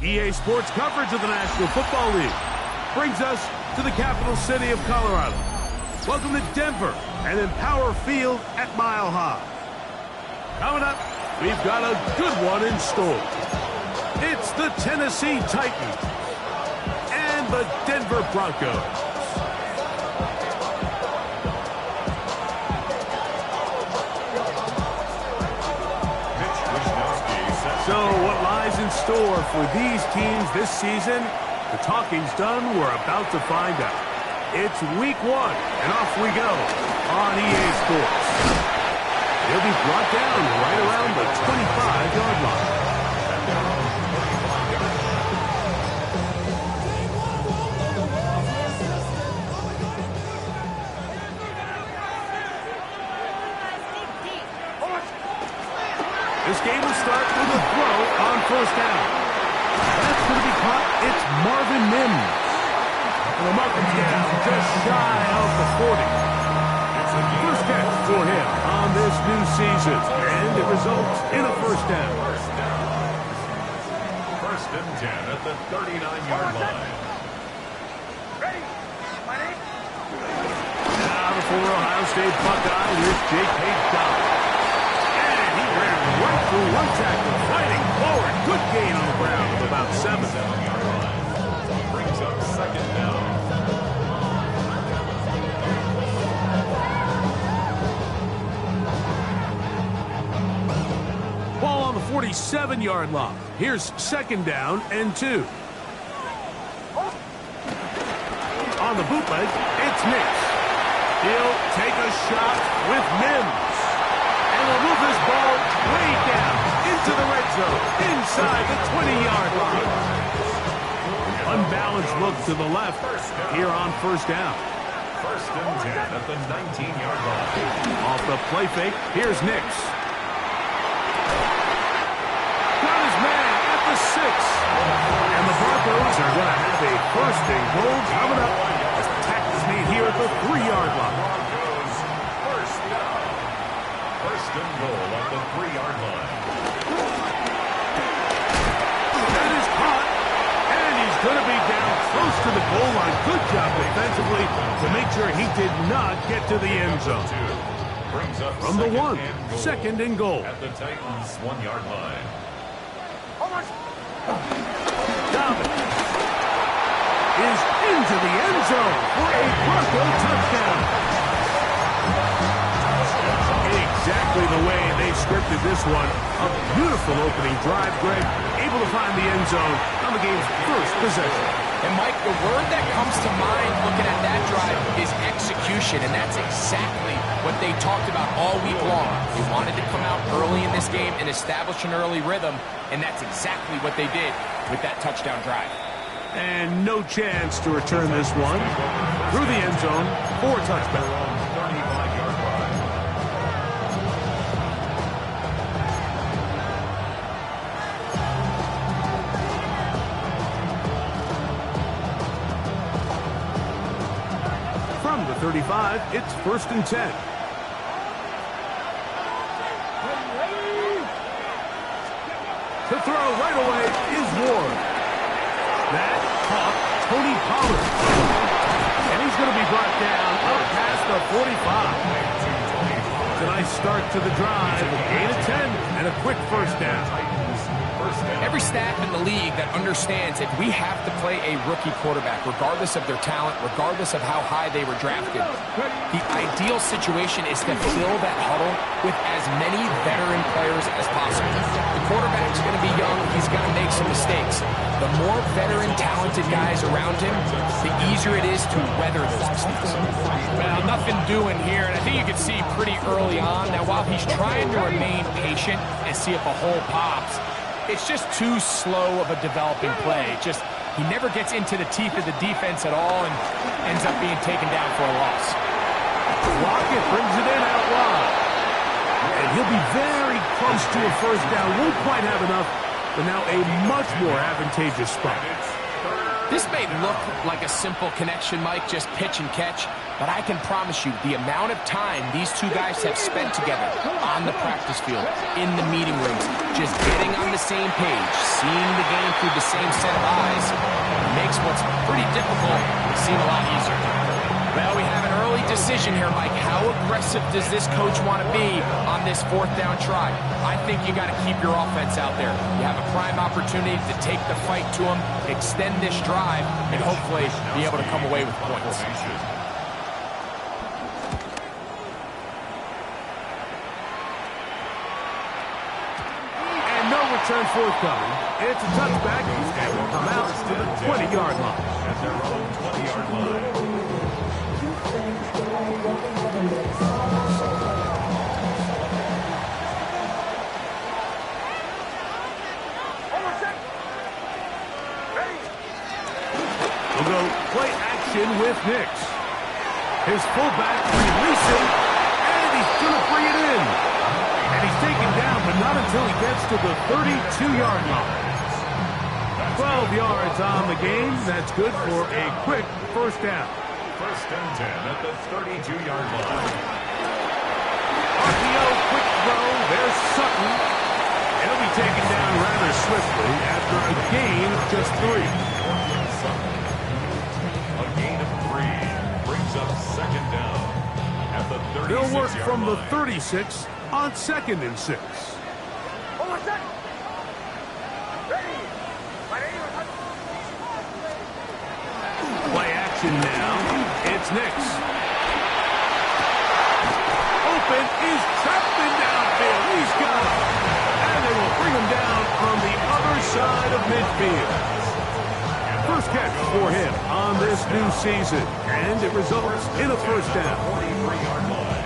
EA Sports coverage of the National Football League brings us to the capital city of Colorado. Welcome to Denver and Empower Field at Mile High. Coming up, we've got a good one in store. It's the Tennessee Titans and the Denver Broncos. So what lies in store for these teams this season? The talking's done. We're about to find out. It's week 1, and off we go on EA Sports. He'll be brought down right around the 25-yard line. This game will start with a throw on first down. That's going to be caught. It's Marvin Mims. And the marking's down just shy of the 40. It's a first catch for him on this new season. And it results in a first down. First and 10 at the 39-yard line. Ready? My name? Now the former Ohio State Buckeye with J.K. Dobbins. Right through one tackle, fighting forward. Good gain on the ground of about 7. Brings up second down. Ball on the 47-yard line. Here's second down and 2. On the bootleg, it's Nix. He'll take a shot with Mims. And will move this ball way down into the red zone, inside the 20-yard line. Unbalanced look to the left here on first down. First and 10 at the 19-yard line. Off the play fake, here's Nix. Got his man at the 6. And the Broncos are going to have a first and goal coming up as the tackle is made here at the 3-yard line. First and goal at the 3-yard line. That is caught, and he's going to be down close to the goal line. Good job defensively to make sure he did not get to the end zone. Brings up from the 1, second and goal. At the Titans' 1-yard line. Dobbins is into the end zone for a Bronco touchdown. Exactly the way they scripted this one. A beautiful opening drive, Greg. Able to find the end zone on the game's first possession. And, Mike, the word that comes to mind looking at that drive is execution, and that's exactly what they talked about all week long. They wanted to come out early in this game and establish an early rhythm, and that's exactly what they did with that touchdown drive. And no chance to return this one through the end zone for a touchdown. From the 35, it's first and 10. To throw right away is Ward. That caught Tony Pollard. And he's going to be brought down up past the 45. It's a nice start to the drive. Gain of 10 and a quick first down. Every staff in the league that understands if we have to play a rookie quarterback, regardless of their talent, regardless of how high they were drafted, the ideal situation is to fill that huddle with as many veteran players as possible. The quarterback's going to be young. He's going to make some mistakes. The more veteran, talented guys around him, the easier it is to weather those mistakes. Well, nothing doing here, and I think you can see pretty early on. Now, while he's trying to remain patient and see if a hole pops, it's just too slow of a developing play. He never gets into the teeth of the defense at all and ends up being taken down for a loss. Lockett brings it in out wide. And he'll be very close to a first down. Won't quite have enough, but now a much more advantageous spot. This may look like a simple connection, Mike, just pitch and catch, but I can promise you the amount of time these two guys have spent together on the practice field, in the meeting rooms, just getting on the same page, seeing the game through the same set of eyes, makes what's pretty difficult seem a lot easier. Well, we have an early decision here, Mike. How aggressive does this coach want to be on this 4th down try? I think you got to keep your offense out there. You have a prime opportunity to take the fight to them, extend this drive, and hopefully be able to come away with points. And no return forthcoming. It's a touchback, and will come out to the 20-yard line. At their own 20-yard line. We'll go play action with Nix. His fullback releasing, and he's going to bring it in. And he's taken down, but not until he gets to the 32-yard line. 12 yards on the game. That's good for a quick first down. 1st and 10 at the 32-yard line. RPO, quick throw. There's Sutton. He'll be taken down rather swiftly after a gain of just 3. A gain of 3 brings up 2nd down at the 36-yard line. They'll work from the 36 on 2nd and 6. Play action now. It's Nix. Open is Chapman downfield. He's got it. And they will bring him down on the other side of midfield. First catch for him on this new season. And it results in a first down. 43-yard line.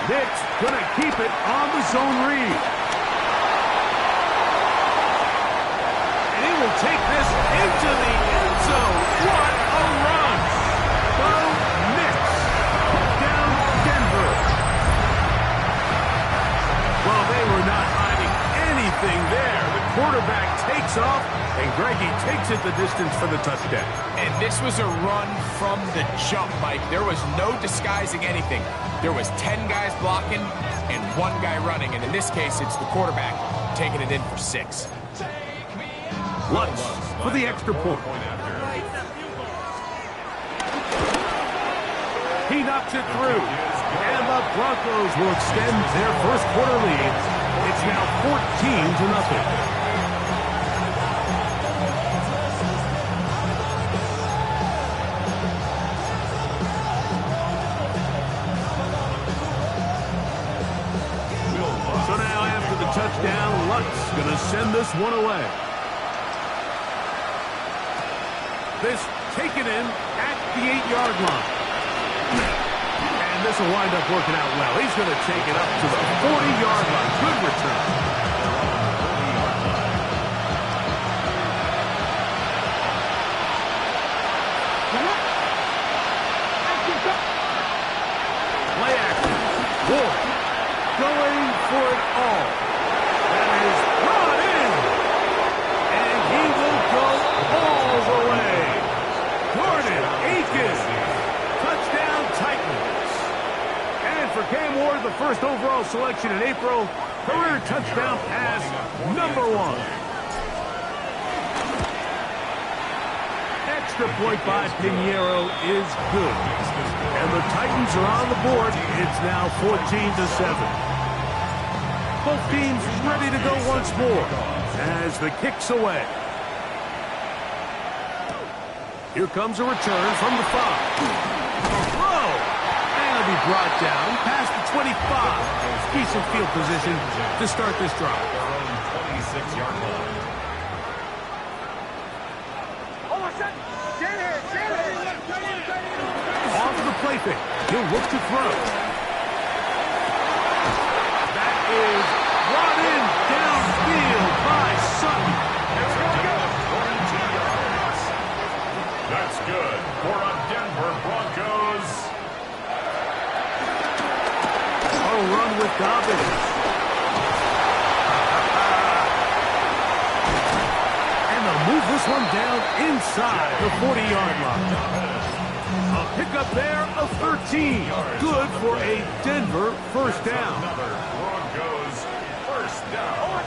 Nix gonna keep it on the zone read. And he will take this into the end zone. What a run! Bo Nix down Denver. Well, they were not hiding anything there. The quarterback takes off, and Greggy takes it the distance for the touchdown. And this was a run from the jump, Mike. There was no disguising anything. There was 10 guys blocking and 1 guy running. And in this case, it's the quarterback taking it in for 6. Lutz for the extra point. He knocks it through. And the Broncos will extend their first quarter lead. It's now 14-0. Touchdown, Lutz going to send this one away. This taken in at the 8-yard line. And this will wind up working out well. He's going to take it up to the 40-yard line. Good return. Play action. Ward going for it all. That is brought in. And he will go all the way. Jordan Akins. Touchdown Titans. And for Cam Ward, the first overall selection in April, career touchdown pass number 1. Extra point by Pinheiro is good. And the Titans are on the board. It's now 14-7. Both teams ready to go once more as the kick's away. Here comes a return from the 5. Throw! And it'll be brought down past the 25. Decent field position to start this drive. Their own 26-yard line. Off the play fake. He'll look to throw. That is brought in downfield by Sutton. That's good for a Denver Broncos. A run with Dobbins. And they'll move this this one down inside the 40-yard line. A pickup there of 13. Good for a Denver first down. Broncos first down.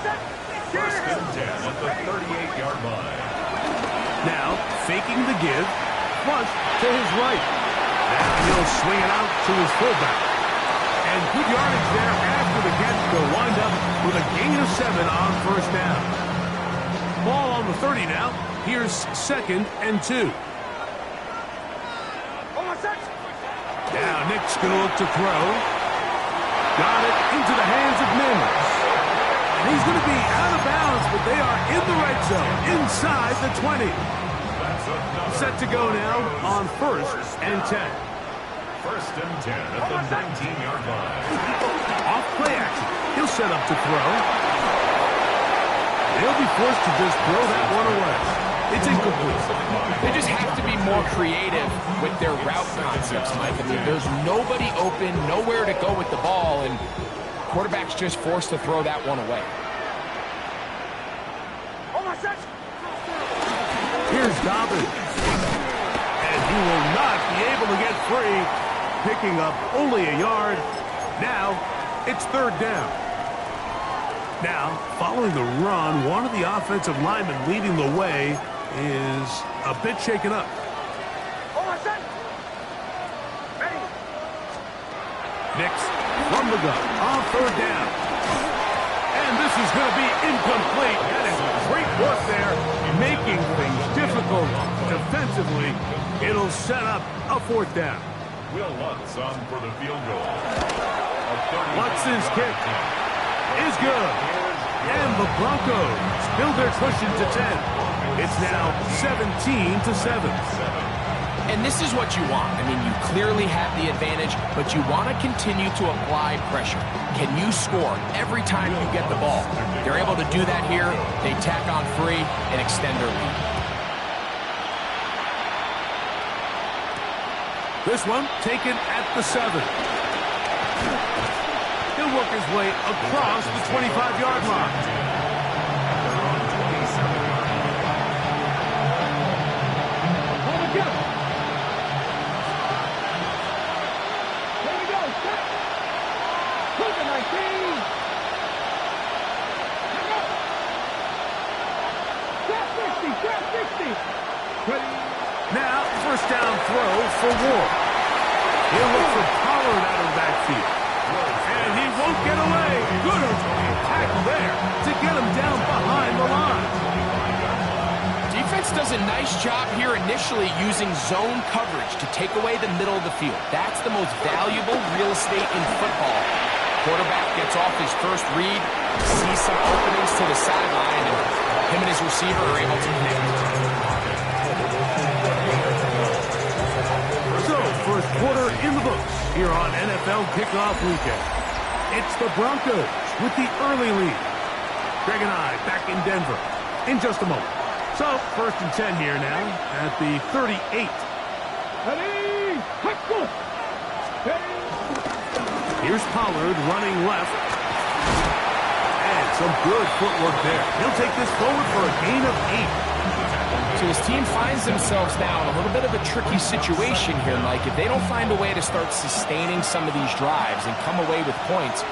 First and 10 at the 38-yard line. Now, faking the give, flush to his right. Now he'll swing it out to his fullback. And good yardage there after the catch. They'll wind up with a gain of 7 on first down. Ball on the 30 now. Here's 2nd and 2. Now Nick's going to look to throw. Got it into the hands of Mims. And he's going to be out of bounds, but they are in the red zone, inside the 20. Set to go now on 1st and 10. First and 10 at the 19-yard line. Off play action. He'll set up to throw. They'll be forced to just throw that one away. It's incomplete. They just have to be more creative with their route concepts, Mike. I mean, there's nobody open, nowhere to go with the ball, and quarterback's just forced to throw that one away. Here's Dobbins. And he will not be able to get free, picking up only a yard. Now, it's 3rd down. Now, following the run, one of the offensive linemen leading the way is a bit shaken up. Nix from the gun on 3rd down. And this is going to be incomplete. That is great work there, making things difficult defensively. It'll set up a 4th down. Will Lutz on for the field goal. Lutz's kick is good. And the Broncos build their cushion to 10. It's now 17-7. And this is what you want. I mean, you clearly have the advantage, but you want to continue to apply pressure. Can you score every time you get the ball? They're able to do that here. They tack on 3 and extend their lead. This one taken at the 7. He'll work his way across the 25-yard line. Now, first down throw for Ward. He'll look for Pollard out of the backfield. And he won't get away. Good tackle there to get him down behind the line. Defense does a nice job here initially using zone coverage to take away the middle of the field. That's the most valuable real estate in football. Quarterback gets off his first read, sees some openings to the sideline, and him and his receiver are able to connect. So, first quarter in the books here on NFL Kickoff Weekend. It's the Broncos with the early lead. Greg and I back in Denver in just a moment. So, 1st and 10 here now at the 38. Here's Pollard running left. And some good footwork there. He'll take this forward for a gain of 8. So his team finds themselves now in a little bit of a tricky situation here, Mike. If they don't find a way to start sustaining some of these drives and come away with points,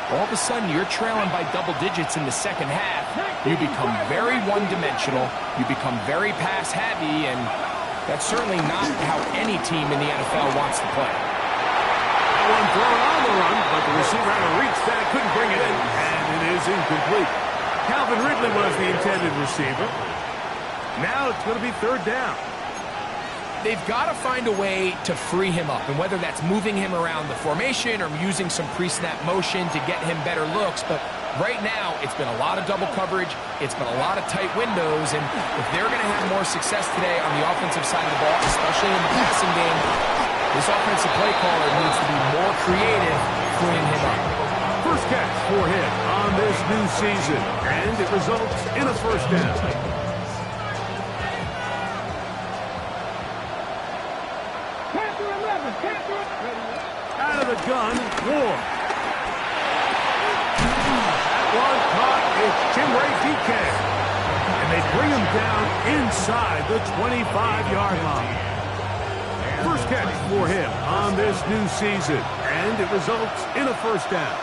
all of a sudden you're trailing by double digits in the second half. You become very one-dimensional. You become very pass-heavy, and that's certainly not how any team in the NFL wants to play. That one thrown on the run, but the receiver had to reach that, couldn't bring it in, and it is incomplete. Calvin Ridley was the intended receiver. Now it's going to be 3rd down. They've got to find a way to free him up, and whether that's moving him around the formation or using some pre-snap motion to get him better looks, but right now it's been a lot of double coverage, it's been a lot of tight windows, and if they're going to have more success today on the offensive side of the ball, especially in the passing game, this offensive play caller needs to be more creative freeing him up. First catch for him on this new season, and it results in a first down. Out of the gun, Ward. That one caught. It's Chimray DK. And And they bring him down inside the 25-yard line. First catch for him on this new season, and it results in a first down.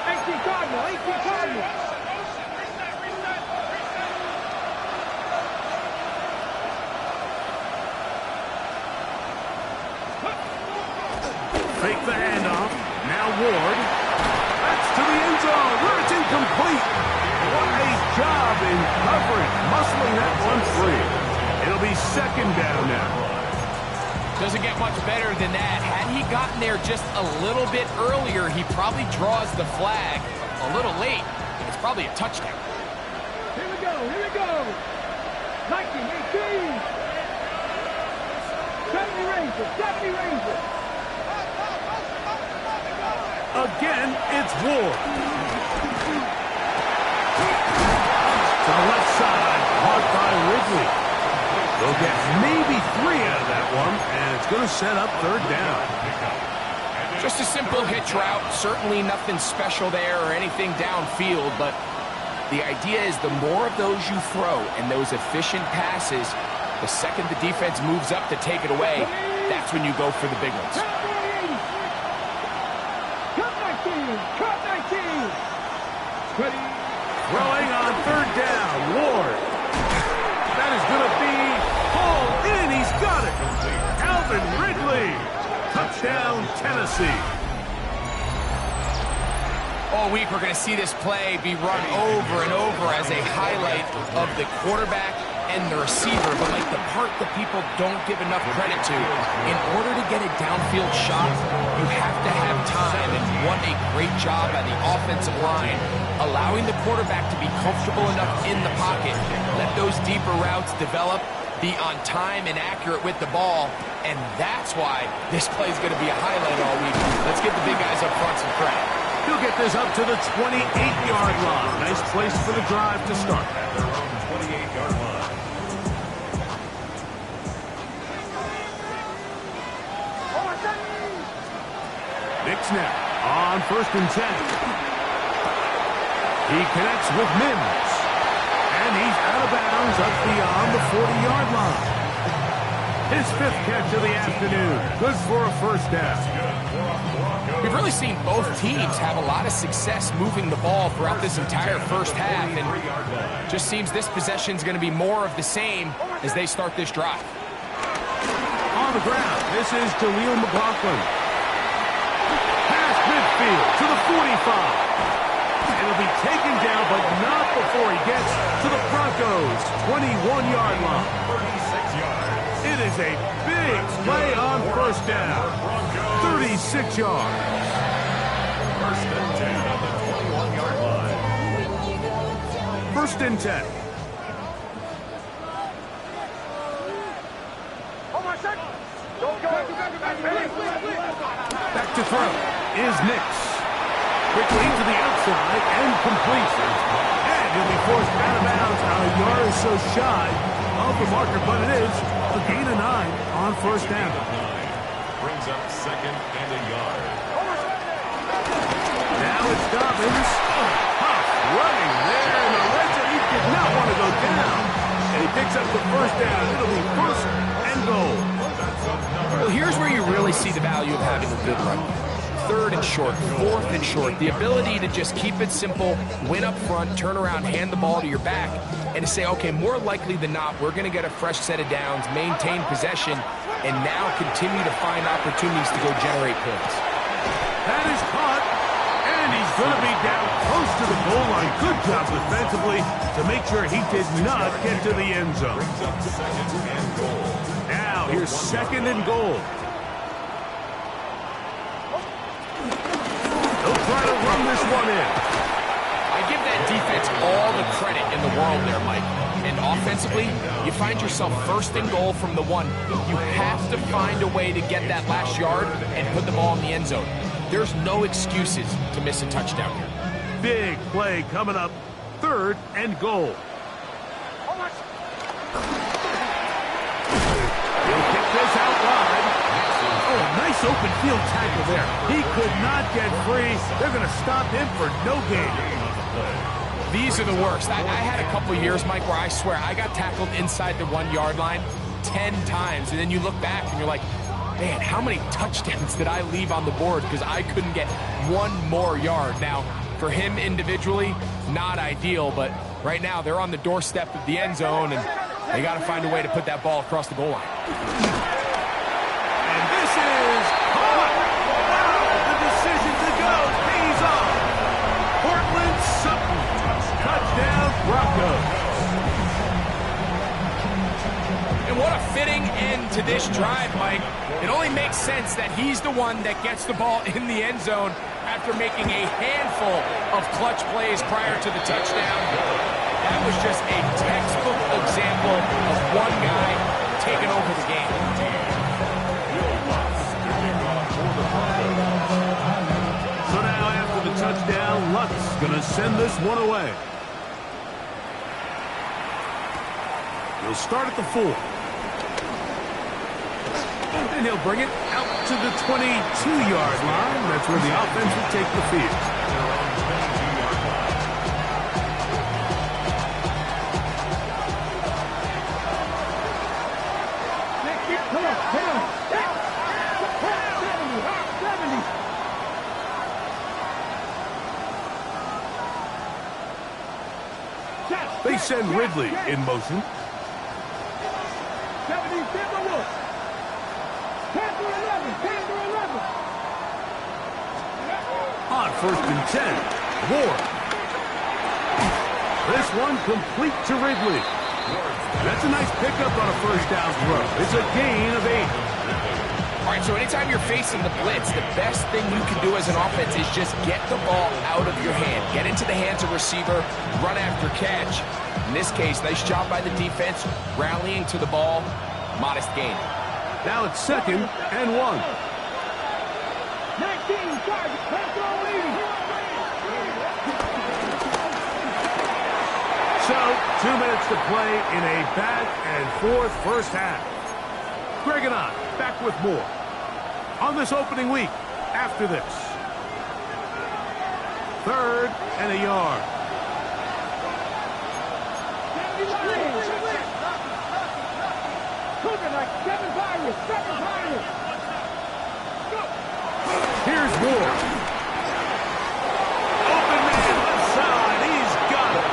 18 Cardinal. Fake the handoff. Now Ward. That's to the end zone where it's incomplete. What a job in covering, muscling that one free. It'll be second down now. Doesn't get much better than that. Had he gotten there just a little bit earlier, he probably draws the flag a little late, and it's probably a touchdown. Here we go. 19, 18. 70 Rangers. Again, it's Ward. To the left side, caught by Ridley. They'll get maybe 3 out of that one, and it's going to set up third down. Just a simple hitch route. Certainly nothing special there or anything downfield, but the idea is the more of those you throw and those efficient passes, the second the defense moves up to take it away, that's when you go for the big ones. Cut 19. Ready. Throwing on third down, Ward. That is going to be pulled in. He's got it. Calvin Ridley. Touchdown, Tennessee. All week we're going to see this play be run over and over as a highlight of the quarterback and the receiver, but like the part that people don't give enough credit to. In order to get a downfield shot, you have to have time, and what a great job by the offensive line, allowing the quarterback to be comfortable enough in the pocket, let those deeper routes develop, be on time and accurate with the ball, and that's why this play is going to be a highlight all week. Let's give the big guys up front some credit. He'll get this up to the 28-yard line. Nice place for the drive to start. At their own 28-yard line. Nick snap on 1st and 10. He connects with Mims. And he's out of bounds up beyond the 40-yard line. His 5th catch of the afternoon. Good for a first down. We've really seen both teams have a lot of success moving the ball throughout this entire first half, and just seems this possession is going to be more of the same as they start this drive. On the ground, this is Jaleel McLaughlin. Past midfield to the 45. It'll be taken down, but not before he gets to the Broncos' 21-yard line. 36 yards. It is a big play on first down. 36 yards. First and 10 on the 21-yard line. 1st and 10. Back to throw is Nix. Quickly to the outside and completion. And he'll be forced out of bounds a yard or so shy of the marker, but it is a gain of 9 on first down. Brings up 2nd and a yard. Now it's Dobbins. Huff running there in the red zone. He did not want to go down. And he picks up the first down. It'll be 1st and goal. Well, here's where you really see the value of having a good run. 3rd and short, 4th and short. The ability to just keep it simple, win up front, turn around, hand the ball to your back, and to say, okay, more likely than not, we're going to get a fresh set of downs, maintain possession, and now continue to find opportunities to go generate points. That is caught, and he's going to be down close to the goal line. Good job defensively to make sure he did not get to the end zone. Brings up 2nd and goal. Now here's 2nd and goal. They'll try to run this one in. I give that defense all the credit in the world there, Mike. And offensively, you find yourself 1st and goal from the 1. You have to find a way to get that last yard and put the ball in the end zone. There's no excuses to miss a touchdown here. Big play coming up. 3rd and goal. He'll kick this out wide. Oh, nice open field tackle there. He could not get free. They're going to stop him for no gain. These are the worst. I had a couple years, Mike, where I swear I got tackled inside the 1 yard line 10 times. And then you look back and you're like, man, how many touchdowns did I leave on the board because I couldn't get one more yard? Now, for him individually, not ideal, but right now they're on the doorstep of the end zone, and they got to find a way to put that ball across the goal line. And this is caught. Wow, the decision to go pays off. Portland Sutton, touchdown Broncos. And what a fitting end to this drive, Mike. It only makes sense that he's the one that gets the ball in the end zone after making a handful of clutch plays prior to the touchdown. That was just a textbook example of one guy taking over the game. So now after the touchdown, Luck's going to send this one away. He'll start at the 4. And he'll bring it out to the 22-yard line. That's where the offense will take the field. They send Ridley in motion. 70, On 1st and 10, Ward. This one complete to Ridley. That's a nice pickup on a first down throw. It's a gain of 8. All right, so anytime you're facing the blitz, the best thing you can do as an offense is just get the ball out of your hand. Get into the hands of receiver, run after catch. In this case, nice job by the defense, rallying to the ball, modest gain. Now it's 2nd and 1. 19 targets, pass on lead. So, 2 minutes to play in a back-and-forth first half. Greg and I back with more on this opening week after this. 3rd and a yard. Cooking like 7 virus. Here's Ward. Open man left side. He's got it.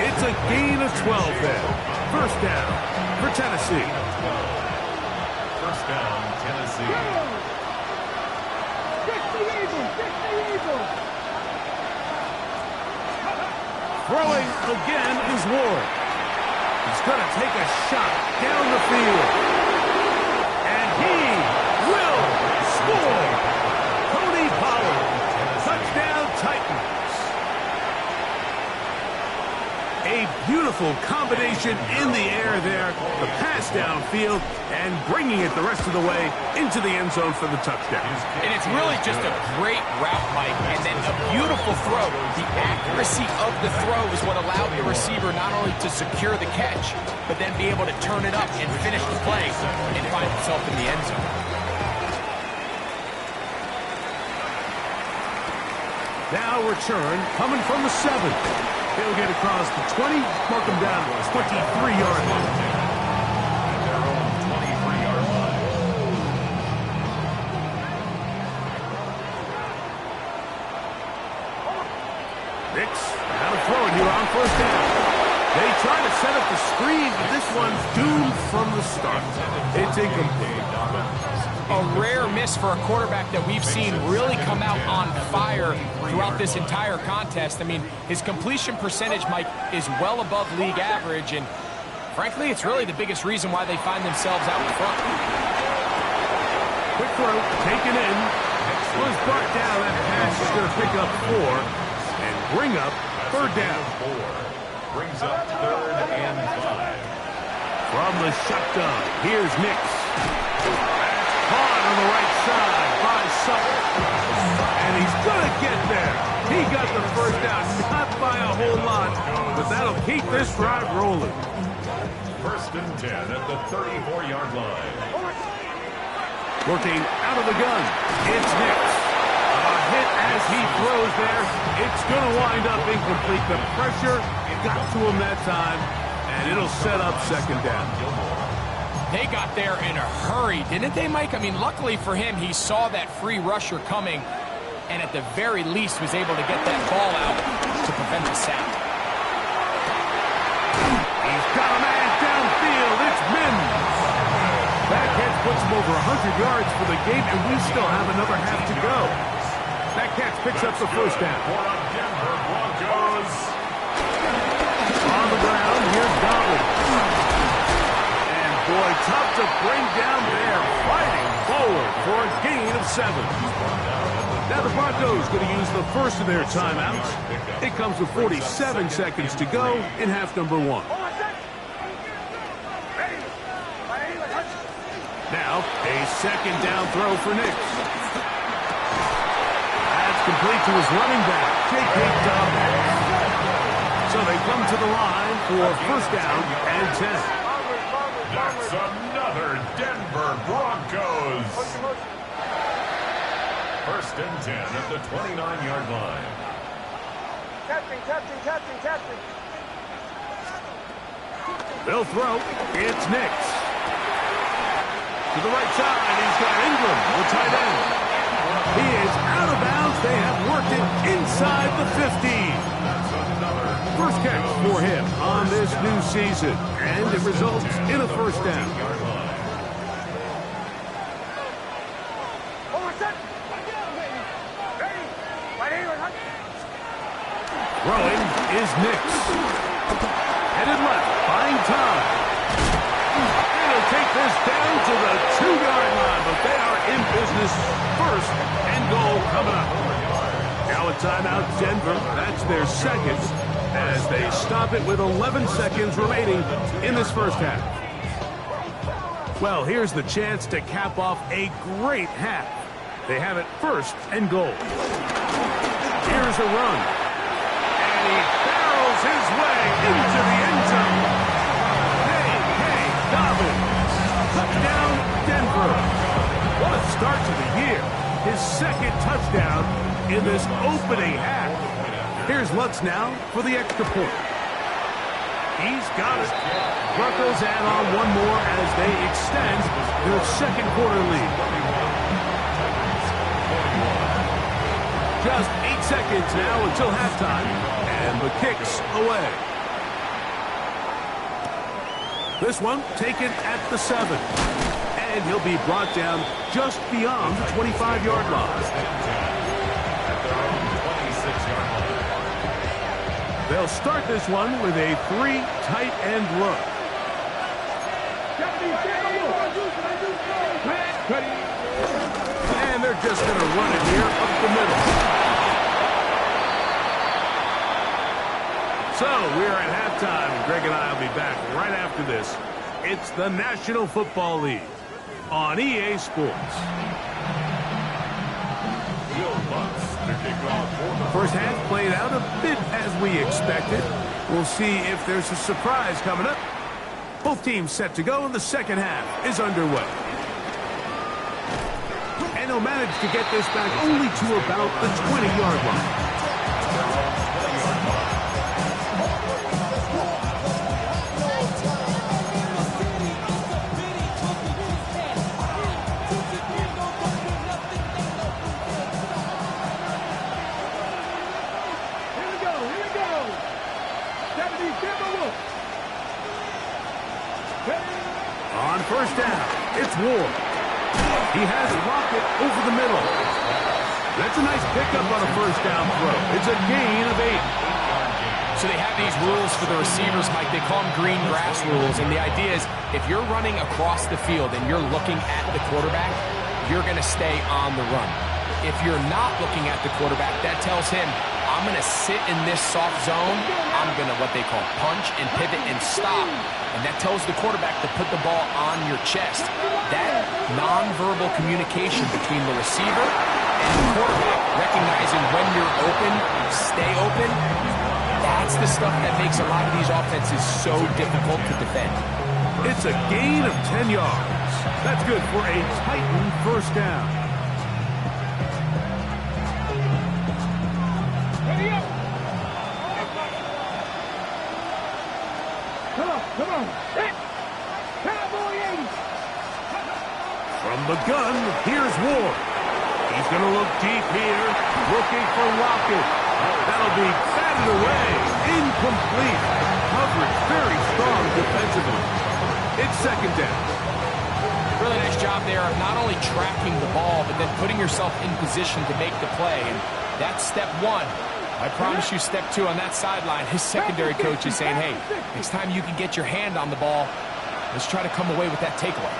It's a gain of 12 there. First down for Tennessee. First down, Tennessee. 60 Eagles. Throwing again is Ward. He's going to take a shot down the field. And he will score. Tony Pollard. Touchdown Titans. A beautiful combination in the air there. The pass downfield and bringing it the rest of the way into the end zone for the touchdown. And it's really just a great route, Mike, and then a beautiful throw. The accuracy of the throw is what allowed the receiver not only to secure the catch, but then be able to turn it up and finish the play and find himself in the end zone. Now return coming from the 7. He'll get across the 20, mark him down to the 23-yard line. Their own 23-yard line. Nix, now to throw it here on first down. They try to set up the screen, but this one's doomed from the start. It's incomplete. A rare miss for a quarterback that we've seen really come out on fire throughout this entire contest. I mean, his completion percentage, Mike, is well above league average, and frankly, it's really the biggest reason why they find themselves out in front. Quick throw, taken in. Was brought down. That pass is going to pick up 4 and bring up 3rd down. 4 brings up 3rd and 5. From the shotgun, here's Nix. Caught on the right side by Sutton. And he's going to get there. He got the first down, not by a whole lot, but that'll keep this drive rolling. 1st and 10 at the 34-yard line. Working out of the gun, it's Nix. A hit as he throws there. It's going to wind up incomplete. The pressure got to him that time, and it'll set up second down. They got there in a hurry, didn't they, Mike? I mean, luckily for him, he saw that free rusher coming, and at the very least was able to get that ball out to prevent the sack. He's got a man downfield. It's Mims. That catch puts him over 100 yards for the game, and we still have another half to go. That catch picks up the first down. Denver Broncos. On the ground, here's Dobbins. And boy, tough to bring down there, fighting forward for a gain of 7. Now the Broncos going to use the first of their timeouts. It comes with 47 seconds to go in half number 1. Now, a second down throw for Nix. That's complete to his running back, J.K. Dobbins. So they come to the line for first down and 10. That's another Denver Broncos. First and 10 at the 29-yard line. Captain. They'll throw. It's Nix. To the right side, he's got Ingram, the tight end. He is out of bounds. They have worked it inside the 15. First catch for him on this new season, and it results in a first down. Throwing is Nix. Headed left, buying time. And he'll take this down to the 2-yard line, but they are in business. First and goal coming up. Now a timeout, Denver. That's their second, as they stop it with 11 seconds remaining in this first half. Well, here's the chance to cap off a great half. They have it first and goal. Here's a run. And he barrels his way into the end zone. Hey, Dobbins. Touchdown, Denver. What a start to the year. His second touchdown in this opening half. Here's Lutz now for the extra point. He's got it. Broncos add on one more as they extend their second quarter lead. Just 8 seconds now until halftime, and the kick's away. This one taken at the 7, and he'll be brought down just beyond the 25-yard line. They'll start this one with a 3 tight end look. And they're just going to run it here up the middle. So we're at halftime, and Greg and I will be back right after this. It's the National Football League on EA Sports. First half played out a bit as we expected. We'll see if there's a surprise coming up. Both teams set to go, and the second half is underway. And he'll manage to get this back only to about the 20-yard line. On first down, it's Ward. He has Rocket over the middle. That's a nice pickup on a first down throw. It's a gain of 8. So they have these rules for the receivers, Mike. They call them green grass rules. And the idea is if you're running across the field and you're looking at the quarterback, you're going to stay on the run. If you're not looking at the quarterback, that tells him, I'm going to sit in this soft zone. I'm going to what they call punch and pivot and stop. And that tells the quarterback to put the ball on your chest. That nonverbal communication between the receiver and the quarterback, recognizing when you're open, stay open, that's the stuff that makes a lot of these offenses so difficult to defend. It's a gain of 10 yards. That's good for a Titan first down. down. Cowboy 80. From the gun, here's Ward. He's going to look deep here, looking for Lockett. That'll be batted away. Incomplete. Coverage very strong defensively. It's second down. Really nice job there of not only tracking the ball, but then putting yourself in position to make the play. And that's step one. I promise you step two on that sideline. His secondary coach is saying, hey, next time you can get your hand on the ball, let's try to come away with that takeaway.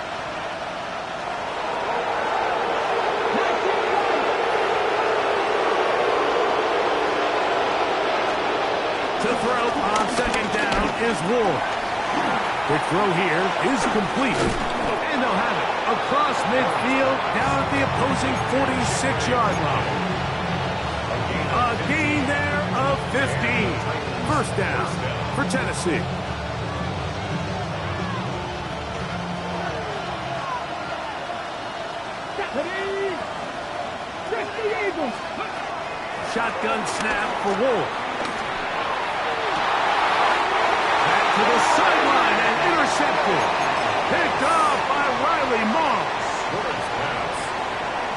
To throw on second down is Ward. Quick throw here is complete. And they'll have it across midfield down at the opposing 46-yard line. A gain there of 15. First down for Tennessee. Shotgun snap for Wolf. Back to the sideline and intercepted. Picked off by Riley Moss. First pass.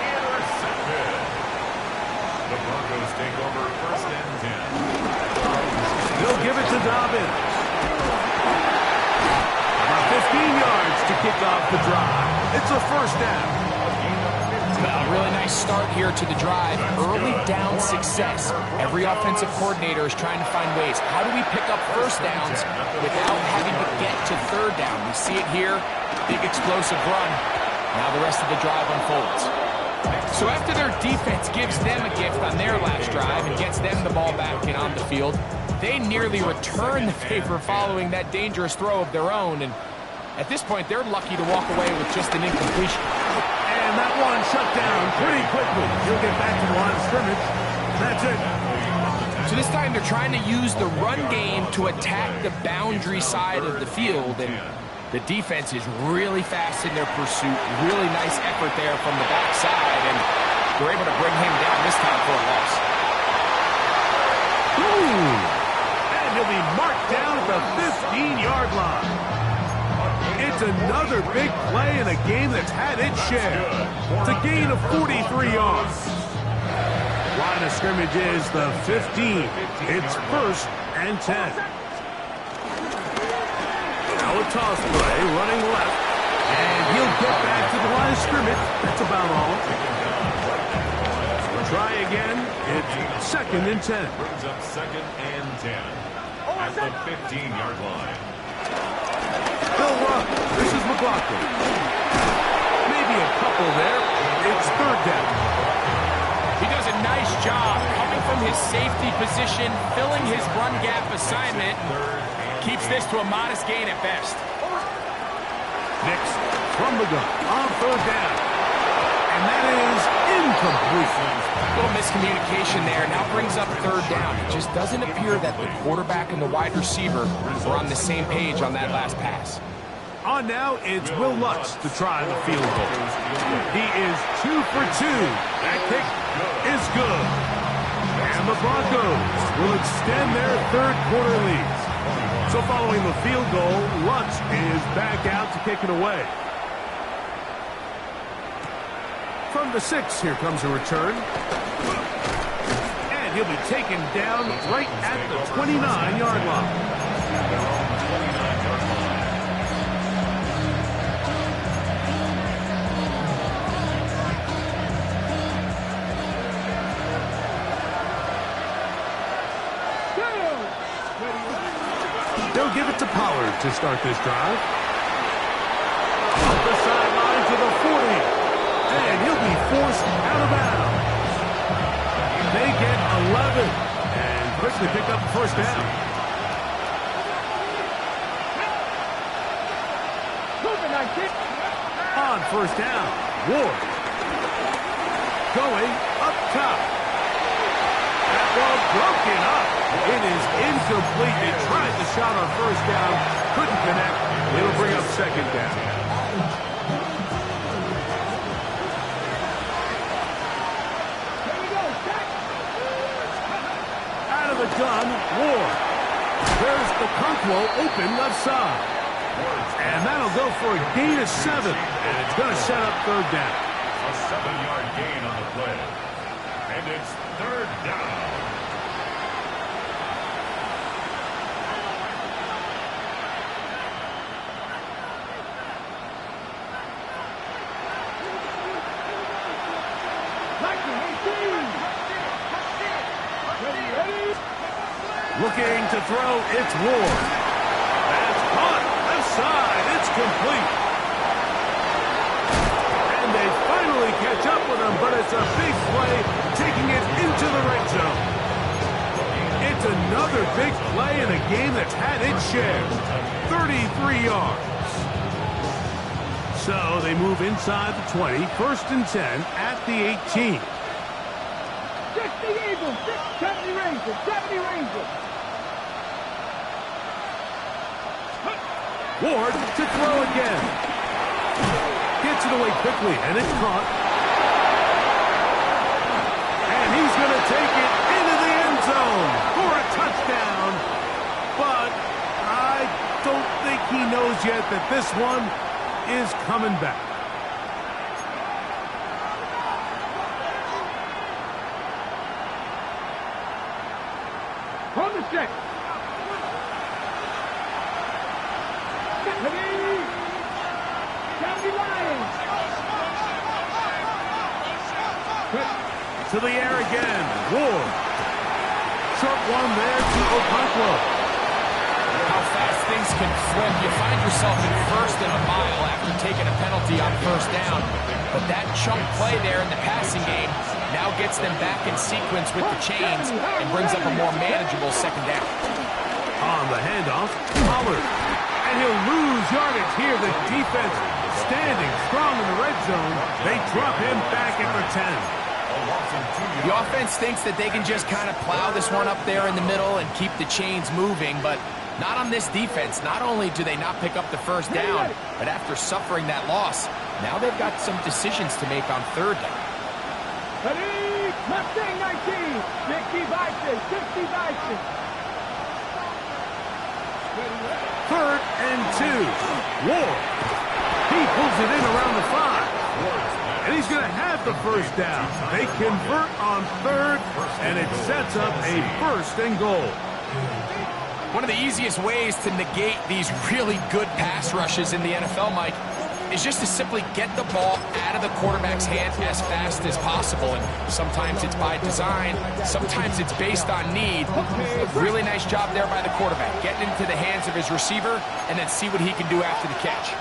Intercepted. The Broncos take over first and 10. They'll give it to Dobbins. About 15 yards to kick off the drive. It's a first down. A really nice start here to the drive. Early down success. Every offensive coordinator is trying to find ways. How do we pick up first downs without having to get to third down? We see it here. Big explosive run. Now the rest of the drive unfolds. So after their defense gives them a gift on their last drive and gets them the ball back and on the field, they nearly return the favor following that dangerous throw of their own. And at this point, they're lucky to walk away with just an incompletion. And that one shut down pretty quickly. He'll get back to the line of scrimmage. That's it. So this time they're trying to use the run game to attack the boundary side of the field. And the defense is really fast in their pursuit. Really nice effort there from the backside. And they're able to bring him down this time for a loss. Ooh. And he'll be marked down at the 15-yard line. It's another big play in a game that's had its share. It's a gain of 43 yards. Line of scrimmage is the 15. It's first and 10. Now a toss play, running left. And he'll get back to the line of scrimmage. That's about all. Try again. It's second and 10. Brings up second and 10 at the 15-yard line. They'll run. This is McLaughlin. Maybe a couple there. It's third down. He does a nice job coming from his safety position, filling his run gap assignment. Keeps this to a modest gain at best. Nix from the gun on third down. And that is incomplete. A little miscommunication there. Now brings up third down. It just doesn't appear that the quarterback and the wide receiver are on the same page on that last pass. On now, it's Will Lutz to try the field goal. He is 2 for 2. That kick is good. And the Broncos will extend their third quarter lead. So following the field goal, Lutz is back out to kick it away. From the 6, here comes a return. And he'll be taken down right at the 29-yard line. They'll give it to Pollard to start this drive. Up the sideline to the 40. And he'll be forced out of bounds. They get 11 and quickly pick up the first down. On first down, Ward. Going up top. That ball broken up. It is incomplete. They tried the shot on first down. Couldn't connect. It'll bring up second down. Out of the gun, Ward. There's the Conquo open left side. And that'll go for a gain of 7. And it's going to set up third down. A 7-yard gain on the play. And it's third down. Looking to throw, it's Ward. That's caught. Left side, it's complete. And they finally catch up with him, but it's a big play, taking it into the red zone. It's another big play in a game that's had its share. 33 yards. So they move inside the 20, 1st and 10 at the 18. 60 Eagles, 70 Rangers, 70 Rangers. Ward to throw again. Gets it away quickly, and it's caught. And he's going to take it into the end zone for a touchdown. But I don't think he knows yet that this one is coming back. From the check. To the air again. Ward. Short one there to Okonkwo. How fast things can flip. You find yourself in 1st and a mile after taking a penalty on 1st down. But that chunk play there in the passing game now gets them back in sequence with the chains and brings up a more manageable 2nd down. On the handoff, Pollard. And he'll lose yardage here. The defense standing strong in the red zone. They drop him back at the 10. The offense thinks that they can just kind of plow this one up there in the middle and keep the chains moving, but not on this defense. Not only do they not pick up the 1st down, but after suffering that loss, now they've got some decisions to make on 3rd down. Mustang 19, 60 Vices, 60 Vices. 3rd and 2. Ward. He pulls it in around the 5. And he's going to have the 1st down. They convert on 3rd, and it sets up a 1st and goal. One of the easiest ways to negate these really good pass rushes in the NFL, Mike, is just to simply get the ball out of the quarterback's hand as fast as possible. And sometimes it's by design, sometimes it's based on need. A really nice job there by the quarterback, getting into the hands of his receiver and then see what he can do after the catch.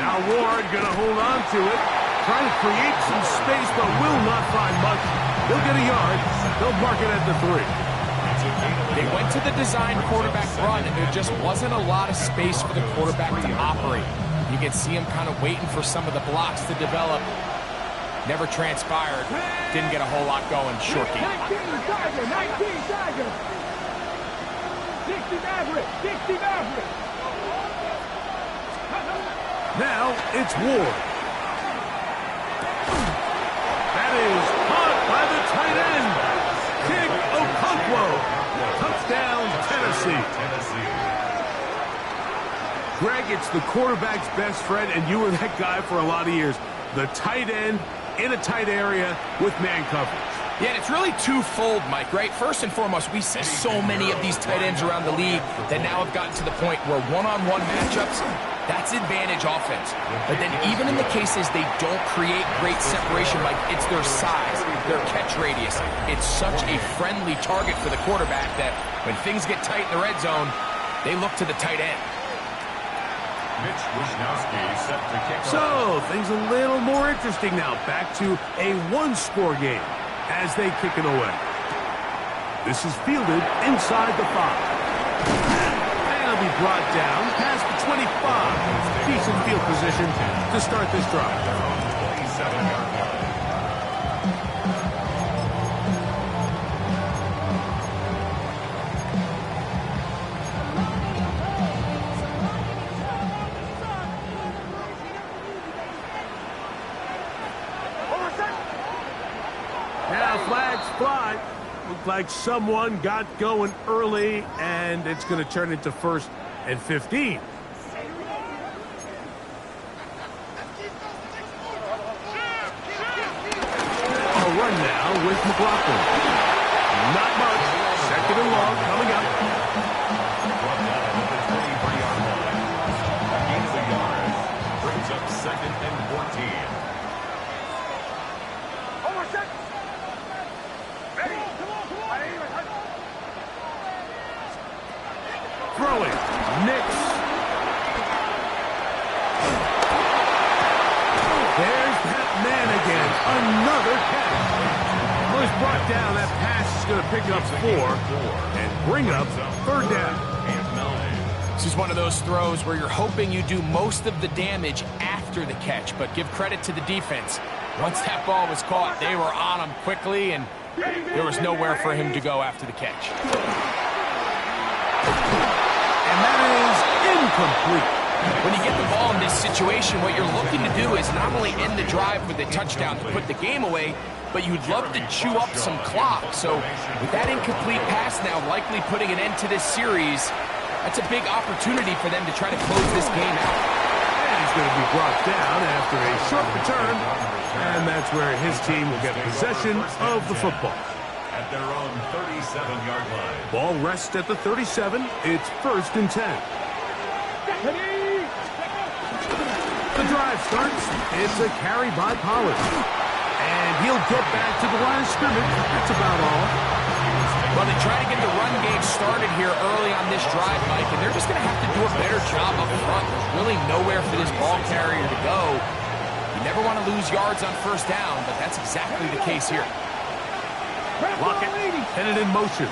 Now Ward going to hold on to it, trying to create some space, but will not find much. He'll get a yard. They'll mark it at the 3. They went to the design quarterback run, and there just wasn't a lot of space for the quarterback to operate. You can see him kind of waiting for some of the blocks to develop. Never transpired. Didn't get a whole lot going. Short game. 19 Tiger. 60 Maverick, 60 Maverick. Now it's Ward. That is caught by the tight end. Kick Okonkwo. Touchdown, Tennessee. Greg, it's the quarterback's best friend, and you were that guy for a lot of years. The tight end in a tight area with man coverage. Yeah, and it's really twofold, Mike, right? First and foremost, we see so many of these tight ends around the league that now have gotten to the point where one-on-one matchups, that's advantage offense. But then even in the cases they don't create great separation, Mike, it's their size, their catch radius. It's such a friendly target for the quarterback that when things get tight in the red zone, they look to the tight end. Mitch Wisnowski set to kick off. So, things a little more interesting now. Back to a one-score game as they kick it away. This is fielded inside the 5. And it'll be brought down past the 25. Decent field position to start this drive. 27-yard line. Now flags fly. We'll looked like someone got going early, and it's going to turn into 1st and 15. A run now with McLaughlin. Not much. 2nd and long coming up. Brought down at the 23-yard line. A gain of a yard. Brings up 2nd and 14. Throwing. Nix. There's that man again. Another catch. Well, he's brought down. That pass is going to pick up 4 and bring up 3rd down. This is one of those throws where you're hoping you do most of the damage after the catch, but give credit to the defense. Once that ball was caught, they were on him quickly, and there was nowhere for him to go after the catch. And that is incomplete. When you get the ball in this situation, what you're looking to do is not only end the drive with a touchdown to put the game away, but you'd love to chew up some clock. So with that incomplete pass now likely putting an end to this series, that's a big opportunity for them to try to close this game out. And he's going to be brought down after a short return, and that's where his team will get possession of the football. At their own 37-yard line. Ball rests at the 37. It's 1st and 10. The drive starts. It's a carry by Pollard. And he'll get back to the line of scrimmage. That's about all. Well, they try to get the run game started here early on this drive, Mike, and they're just going to have to do a better job up front. There's really nowhere for this ball carrier to go. You never want to lose yards on 1st down, but that's exactly the case here. Lockett headed in motion.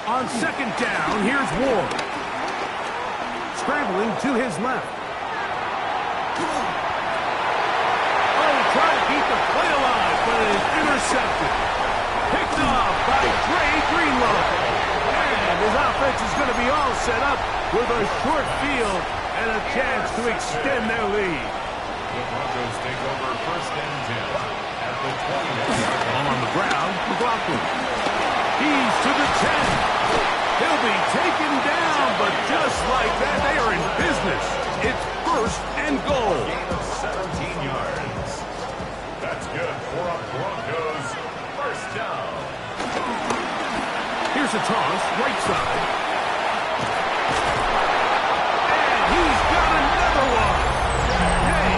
On 2nd down, here's Ward. Scrambling to his left. Oh, trying to keep the play alive, but it is intercepted. Picked off by Dre Greenlaw. And his offense is going to be all set up with a short field and a chance to extend their lead. The Broncos take over 1st and 10 at the 20-yard line. On the ground, McLaughlin. He's to the 10. He'll be taken down, but just like that, they are in business. It's 1st and goal. Gain of 17 yards. That's good for a Broncos 1st down. Here's a toss, right side. And he's got another one. Hey,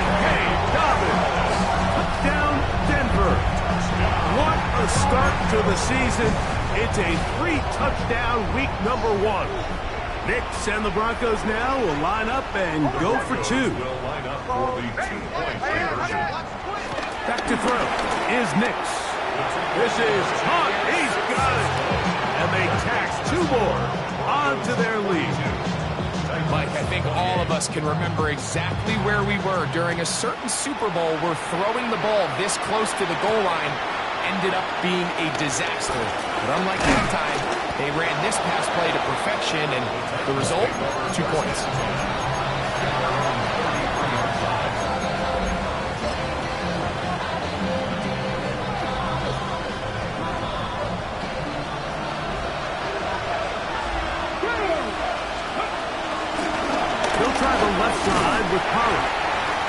Dobbins. Touchdown, Denver. What a start to the season. It's a 3-touchdown week number 1. Nix and the Broncos now will line up and go for 2. Will line up for the 2-point conversion. Back to throw is Nix. This is caught. He's got it. And they tax 2 more onto their lead. Mike, I think all of us can remember exactly where we were during a certain Super Bowl where throwing the ball this close to the goal line ended up being a disaster. But unlike that time, they ran this pass play to perfection, and the result, 2 points. He'll try the left side with Pollard.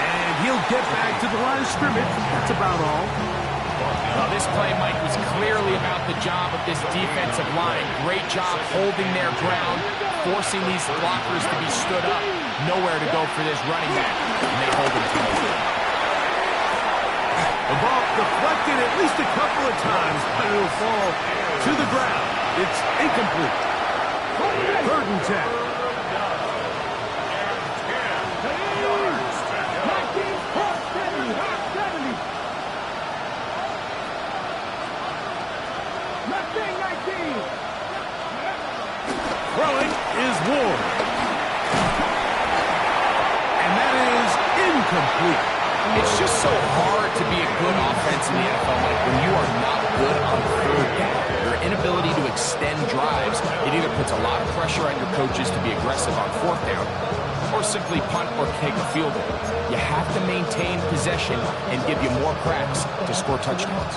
And he'll get back to the line of scrimmage. That's about all. Well, this play, Mike, was clearly about the job of this defensive line. Great job holding their ground, forcing these blockers to be stood up. Nowhere to go for this running back, and they hold him to it. The ball deflected at least a couple of times, but it'll fall to the ground. It's incomplete. 3rd and 10. Throwing is Ward. And that is incomplete. It's just so hard to be a good offense in the NFL, Mike, when you are not good on 3rd down. Your inability to extend drives, it either puts a lot of pressure on your coaches to be aggressive on 4th down, or simply punt or take a field goal. You have to maintain possession and give you more cracks to score touchdowns.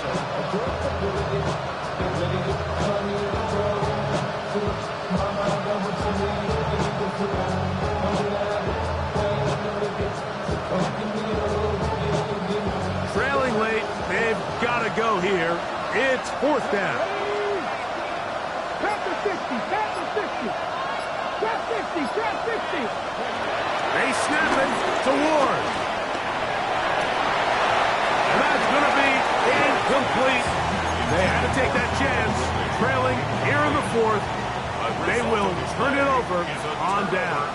Trailing late, they've got to go here. It's fourth down. Trap the 50, trap the 50. Trap 50, trap 50. They snap it to Ward. And that's going to be incomplete. They had to take that chance. Trailing here in the fourth. They will turn it over on down.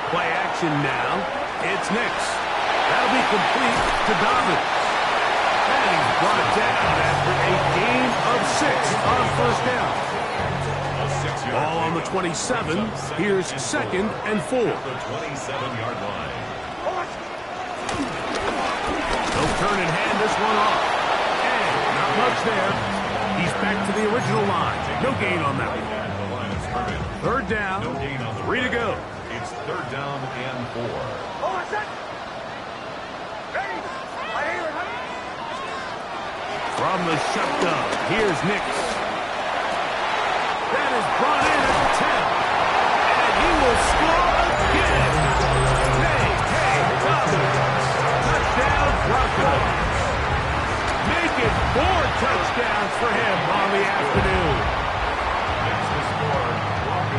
Play action now. It's Nix. That'll be complete to Dobbins. And he's brought down after a gain of 6 on first down. Ball on the 27. Here's 2nd and 4. The 27-yard line. They'll turn and hand this one off. And not much there. He's back to the original line. No gain on that one. Third down. 3 to go. It's third down and 4. From the shotgun, here's Nix. That is brought in at the 10. And he will score again. Hey, Dobbins. Touchdown, Broncos. Make it 4 touchdowns for him on the afternoon.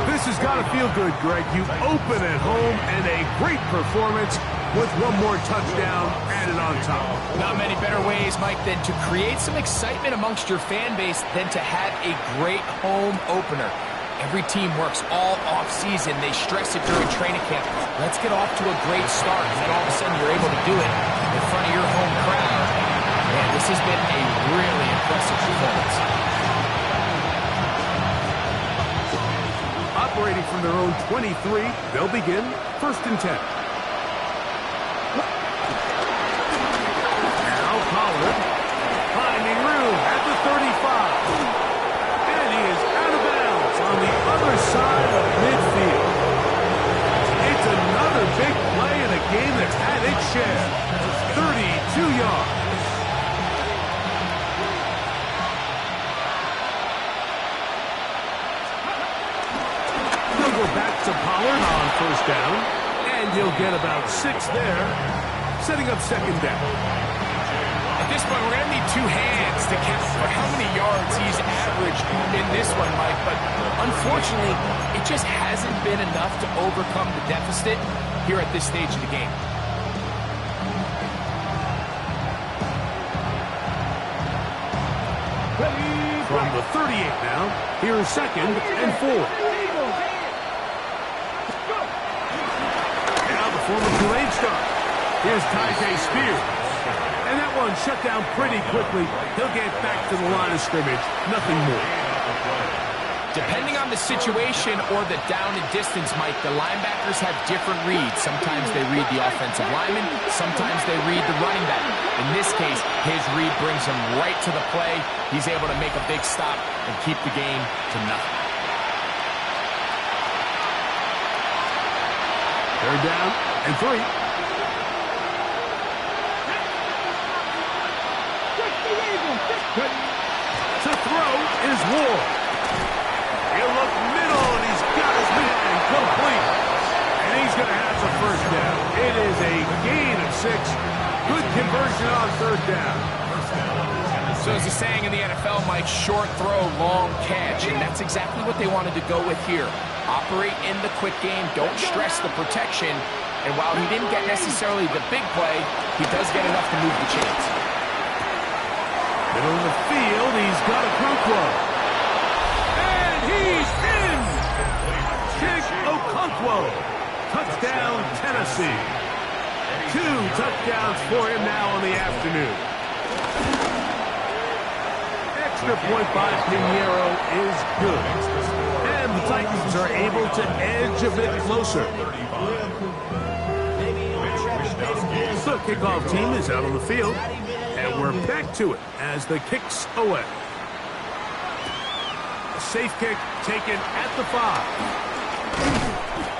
This has got to feel good, Greg. You open at home and a great performance with one more touchdown added on top. Not many better ways, Mike, than to create some excitement amongst your fan base than to have a great home opener. Every team works all off-season. They stress it during training camp. Let's get off to a great start, and then all of a sudden you're able to do it in front of your home crowd. Man, this has been a really impressive performance. Operating from their own 23, they'll begin 1st and 10. Now Pollard finding room at the 35. And he is out of bounds on the other side of midfield. It's another big play in a game that's had its share. 32 yards. Go back to Pollard on first down, and he'll get about 6 there, setting up 2nd down. At this point, we're going to need 2 hands to count for how many yards he's averaged in this one, Mike, but unfortunately, it just hasn't been enough to overcome the deficit here at this stage of the game. From the 38 now, here's 2nd and 4. Former Tulane star. Here's Tyjae Spears. And that one shut down pretty quickly. He'll get back to the line of scrimmage. Nothing more. Depending on the situation or the down and distance, Mike, the linebackers have different reads. Sometimes they read the offensive lineman. Sometimes they read the running back. In this case, his read brings him right to the play. He's able to make a big stop and keep the game to nothing. Third down and 3. To throw is Ward. He'll look middle, and he's got his man complete. And he's going to have the first down. It is a gain of 6. Good conversion on third down. So as a saying in the NFL, Mike, short throw, long catch. And that's exactly what they wanted to go with here. Operate in the quick game. Don't stress the protection. And while he didn't get necessarily the big play, he does get enough to move the chains. Middle of the field, he's got a Okonkwo. And he's in! Chig Okonkwo. Touchdown, Tennessee. 2 touchdowns for him now on the afternoon. Extra point by Pinheiro is good. And the Titans are able to edge a bit closer. The kickoff team is out on the field, and we're back to it as the kick's away. Safe kick taken at the 5.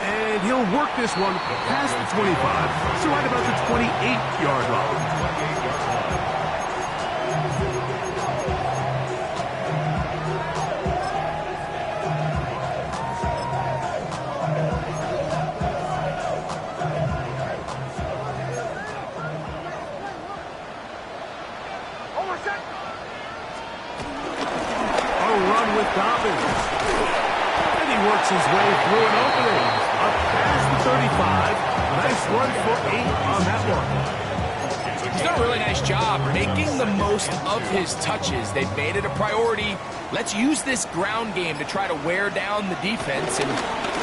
And he'll work this one past the 25, so right about the 28-yard line. Dobbins. And he works his way through an opening. Up past the 35. Nice run for 8 on that one. He's done a really nice job making the most of his touches. They've made it a priority. Let's use this ground game to try to wear down the defense. And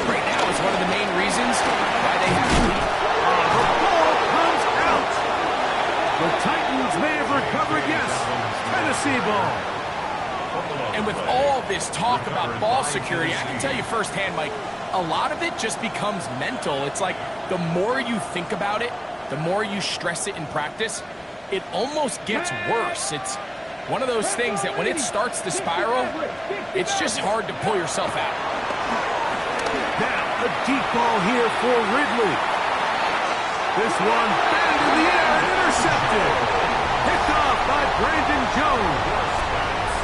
right now is one of the main reasons why they have the lead. The ball comes out. The Titans may have recovered, yes. Tennessee ball. And with all this talk about ball security, I can tell you firsthand, Mike, a lot of it just becomes mental. It's like the more you think about it, the more you stress it in practice, it almost gets worse. It's one of those things that when it starts to spiral, it's just hard to pull yourself out. Now, a deep ball here for Ridley. This one batted in the air and intercepted. Picked off by Brandon Jones.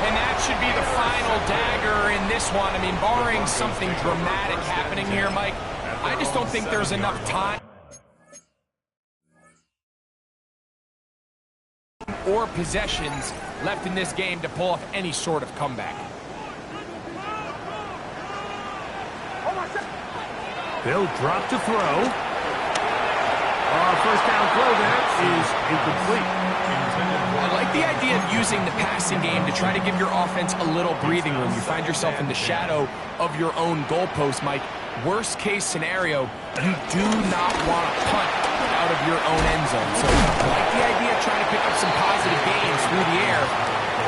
And that should be the final dagger in this one. I mean, barring something dramatic happening here, Mike, I just don't think there's enough time or possessions left in this game to pull off any sort of comeback. They'll drop to throw. First down throw there is incomplete. I like the idea of using the passing game to try to give your offense a little breathing room. You find yourself in the shadow of your own goalpost, Mike. Worst case scenario, you do not want to punt out of your own end zone. So I like the idea of trying to pick up some positive gains through the air.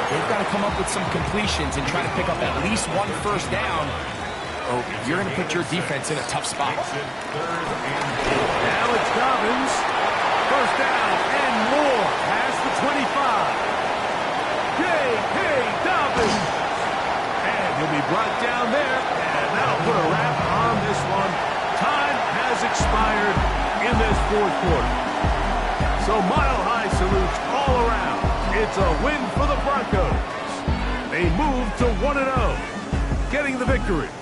They've got to come up with some completions and try to pick up at least one first down. Oh, you're going to put your defense in a tough spot. Now it's Dobbins. First down and more past the 25. J.K. Dobbins. And he'll be brought down there, and that'll put a wrap on this one. Time has expired in this fourth quarter. So mile-high salutes all around. It's a win for the Broncos. They move to 1-0, getting the victory.